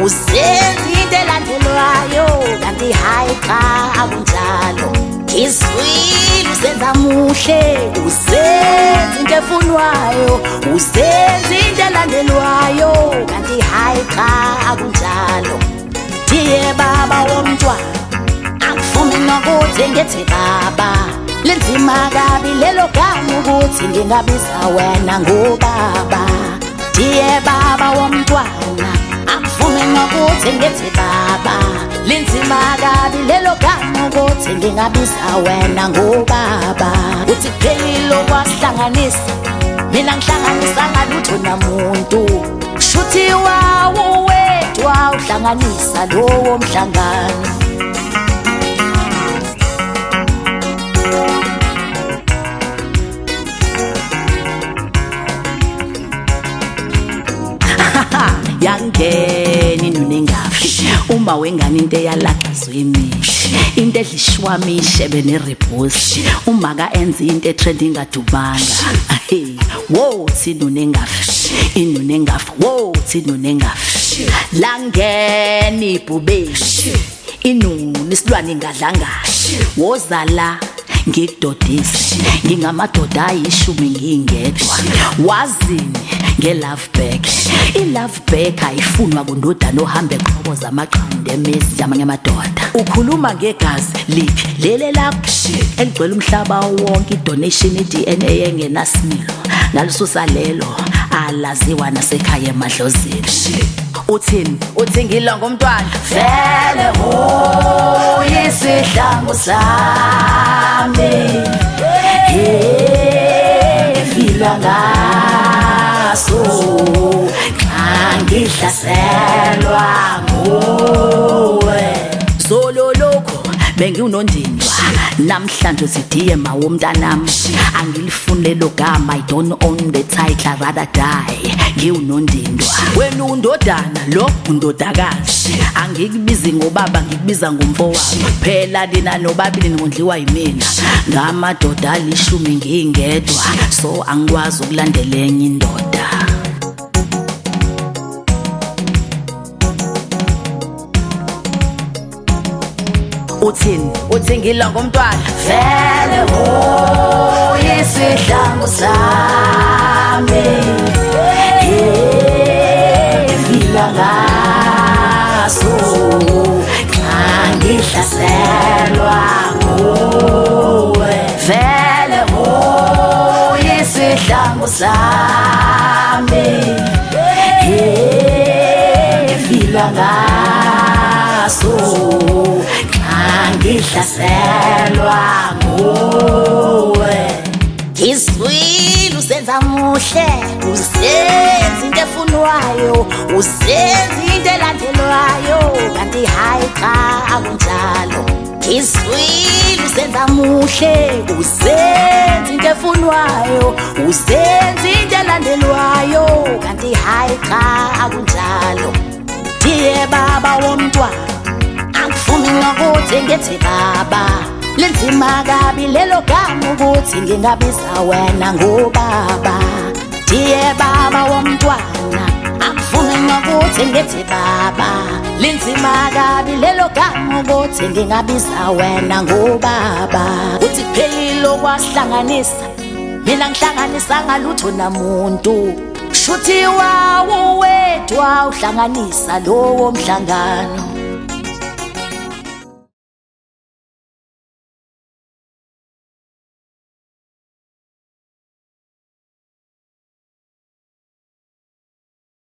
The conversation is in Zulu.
usenza into elandelwayo kanti hayi cha akunjalo. Iswile usenza muhle, usenza into efunwayo, usenza into elandelwayo kanti hayi cha akunjalo. Diye baba womntwana angifuni nokuthi ngithi baba, linzima kabi lelo gama ukuthi ngingabiza wena ngobaba. Diye baba womntwana angifuni nokuthi ngithi baba, linzima kabi lelo gama ukuthi ngingabiza wena ngobaba. Uthi phelile kwasihlanganisa, mina ngihlanganisa ngalutho namuntu, kushuthi wawo wedwa uhlanganisa lowo mhlangano. Yangena inunengafi uma wengane into eyalagazwe imishi, into edlishwami ishebe neribhusi, uma ka enza into etrending ngadubanga. Wo tsinunengafi, inunengafi, wo tsinunengafi. Langena ibhubeshi, inuni isilwane ngadlangashi, wozala ngikudodisi, ngingamadoda ayishumi ngingedwa. Wazini nge-love back, i-love back ayifunwa kundodana ohambe eqhoboza amaqanda emesi amanye amadoda. Ukhuluma ngegazi liphi lele lakho eligcwele umhlaba wonke, i-donation i-DNA engenasimilo, ngaleso salelo alaziwa nasekhaya emadlozini. Uthini? Uthi ngilonga umntwana vele yisidlangu sami, ngifila ngaso xa ngihlaselwa nguwe. Zolo lokho bengiwunondindwa, namhlanje uzidiye mawo mntanami, angilifuni lelo gama, I don't own the title, I'd rather die ngiwunondindwa. Wena undodana lo undodakazi, angikubizi ngobaba ngikubiza ngumfowabo, phela lina nobabili ngondliwa yimina, ngamadoda alishumi ngingedwa, so angikwazi ukulandela enye indoda. Uthini? Uthi ngilonga umntwana vele yisidlangu sami, ngifila ngaso xa ngihlaselwa nguwe. Vele yisidlangu sami, ngifila ngaso ngihlaselwa nguwe. Iswile usenza muhle, usenza into efunwayo, usenza into elandelwayo kanti hayi cha akunjalo. Iswile usenza muhle, usenza into efunwayo, usenza into elandelwayo kanti hayi cha akunjalo. Diye baba womntwana angifuni nokuthi ngithi baba, linzima kabi lelo gama ukuthi ngingabiza wena ngobaba. Diye baba womntwana angifuni nokuthi ngithi baba, linzima kabi lelo gama ukuthi ngingabiza wena ngobaba. Uthi phelile kwasihlanganisa, mina ngihlanganisa ngalutho namuntu, kushuthi wawo wedwa uhlanganisa lowo mhlangano.